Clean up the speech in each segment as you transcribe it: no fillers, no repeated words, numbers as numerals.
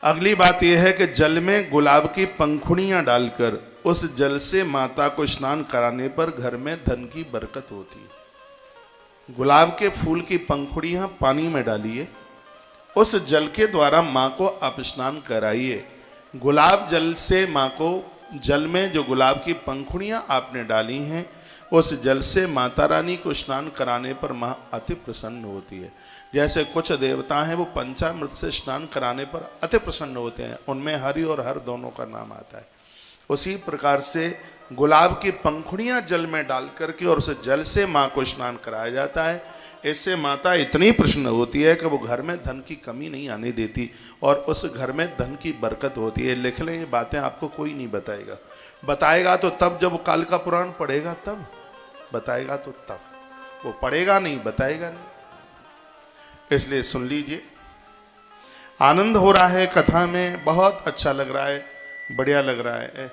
अगली बात यह है कि जल में गुलाब की पंखुड़ियां डालकर उस जल से माता को स्नान कराने पर घर में धन की बरकत होती है। गुलाब के फूल की पंखुड़ियां पानी में डालिए, उस जल के द्वारा माँ को आप स्नान कराइए। गुलाब जल से माँ को, जल में जो गुलाब की पंखुड़ियां आपने डाली हैं, उस जल से माता रानी को स्नान कराने पर माँ अति प्रसन्न होती है। जैसे कुछ देवता हैं वो पंचामृत से स्नान कराने पर अति प्रसन्न होते हैं, उनमें हरि और हर दोनों का नाम आता है। उसी प्रकार से गुलाब की पंखुड़ियां जल में डाल करके और उस जल से माँ को स्नान कराया जाता है। इससे माता इतनी प्रसन्न होती है कि वो घर में धन की कमी नहीं आने देती और उस घर में धन की बरकत होती है। लिख लें, ये बातें आपको कोई नहीं बताएगा। बताएगा तो तब जब वो काल का पुराण पढ़ेगा, तब बताएगा तो तब, वो पढ़ेगा नहीं, बताएगा नहीं। इसलिए सुन लीजिए, आनंद हो रहा है कथा में, बहुत अच्छा लग रहा है, बढ़िया लग रहा है।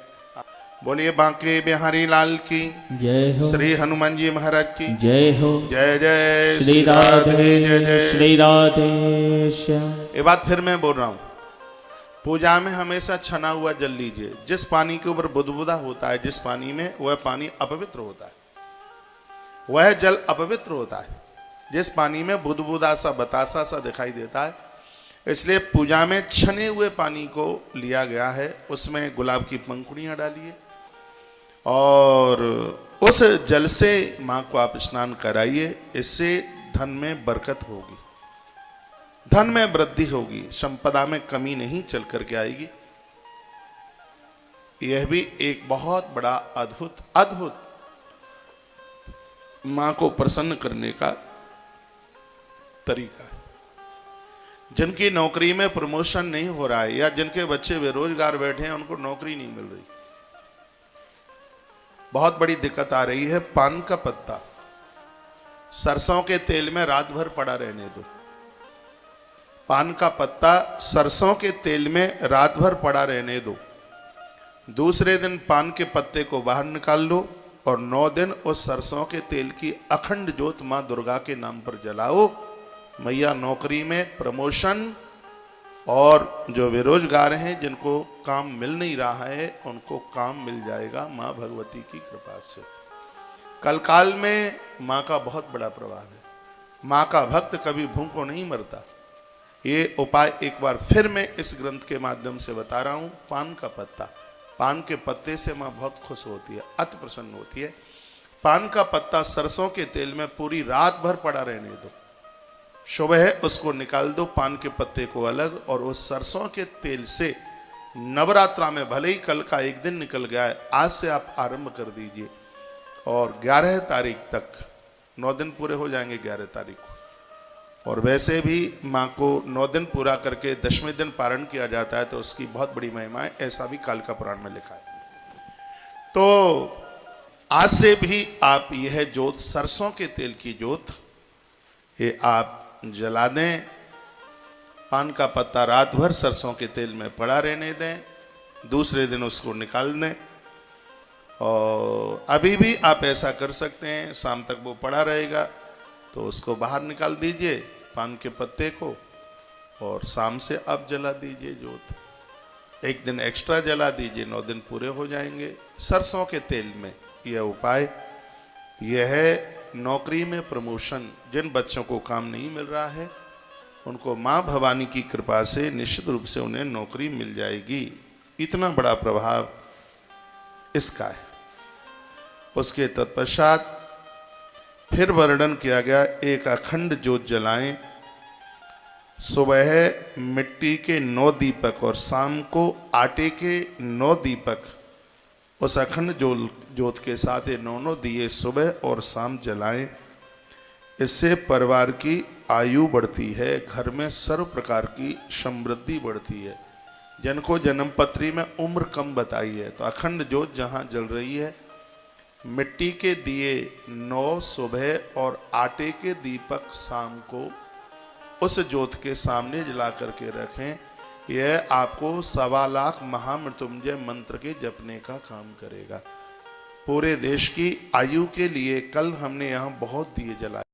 बोलिए बांके बिहारी लाल की जय हो, श्री हनुमान जी महाराज की जय हो, जय जय श्री राधे, जय जय श्री राधे श्याम। ये बात फिर मैं बोल रहा हूं, पूजा में हमेशा छना हुआ जल लीजिए। जिस पानी के ऊपर बुदबुदा होता है, जिस पानी में, वह पानी अपवित्र होता है, वह जल अपवित्र होता है। जिस पानी में बुदबुदा सा, बतासा सा दिखाई देता है, इसलिए पूजा में छने हुए पानी को लिया गया है। उसमें गुलाब की पंखुड़ियां डालिए और उस जल से माँ को आप स्नान कराइए। इससे धन में बरकत होगी, धन में वृद्धि होगी, संपदा में कमी नहीं चल करके आएगी। यह भी एक बहुत बड़ा अद्भुत माँ को प्रसन्न करने का तरीका है। जिनकी नौकरी में प्रमोशन नहीं हो रहा है या जिनके बच्चे बेरोजगार बैठे हैं, उनको नौकरी नहीं मिल रही, बहुत बड़ी दिक्कत आ रही है। पान का पत्ता सरसों के तेल में रात भर पड़ा रहने दो। पान का पत्ता सरसों के तेल में रात भर पड़ा रहने दो। दूसरे दिन पान के पत्ते को बाहर निकाल लो और 9 दिन उस सरसों के तेल की अखंड ज्योत मां दुर्गा के नाम पर जलाओ। मैया नौकरी में प्रमोशन, और जो बेरोजगार हैं जिनको काम मिल नहीं रहा है, उनको काम मिल जाएगा मां भगवती की कृपा से। कलकाल में मां का बहुत बड़ा प्रभाव है। मां का भक्त कभी भूखों नहीं मरता। ये उपाय एक बार फिर मैं इस ग्रंथ के माध्यम से बता रहा हूं। पान का पत्ता, पान के पत्ते से मां बहुत खुश होती है, अति प्रसन्न होती है। पान का पत्ता सरसों के तेल में पूरी रात भर पड़ा रहने दो, सुबह उसको निकाल दो, पान के पत्ते को अलग, और उस सरसों के तेल से नवरात्रा में, भले ही कल का एक दिन निकल गया है, आज से आप आरंभ कर दीजिए और 11 तारीख तक, 9 दिन पूरे हो जाएंगे 11 तारीख को। और वैसे भी माँ को 9 दिन पूरा करके 10वें दिन पारण किया जाता है, तो उसकी बहुत बड़ी महिमा है, ऐसा भी काल का पुराण में लिखा है। तो आज से भी आप यह ज्योत, सरसों के तेल की ज्योत, ये आप जला दें। पान का पत्ता रात भर सरसों के तेल में पड़ा रहने दें, दूसरे दिन उसको निकाल दें। और अभी भी आप ऐसा कर सकते हैं, शाम तक वो पड़ा रहेगा तो उसको बाहर निकाल दीजिए पान के पत्ते को, और शाम से आप जला दीजिए ज्योत। एक दिन एक्स्ट्रा जला दीजिए, 9 दिन पूरे हो जाएंगे सरसों के तेल में। यह उपाय यह है नौकरी में प्रमोशन। जिन बच्चों को काम नहीं मिल रहा है, उनको माँ भवानी की कृपा से निश्चित रूप से उन्हें नौकरी मिल जाएगी। इतना बड़ा प्रभाव इसका है। उसके तत्पश्चात फिर वर्णन किया गया, एक अखंड ज्योत जलाएं। सुबह मिट्टी के 9 दीपक और शाम को आटे के 9 दीपक उस अखंड ज्योत के साथ ये 9 दिए सुबह और शाम जलाएं। इससे परिवार की आयु बढ़ती है, घर में सर्व प्रकार की समृद्धि बढ़ती है। जिनको जन्म पत्री में उम्र कम बताई है, तो अखंड ज्योत जहाँ जल रही है, मिट्टी के दिए 9 सुबह और आटे के दीपक शाम को उस ज्योत के सामने जला करके रखें। यह आपको 1.25 लाख महामृत्युंजय मंत्र के जपने का काम करेगा। पूरे देश की आयु के लिए कल हमने यहाँ बहुत दिए जलाए।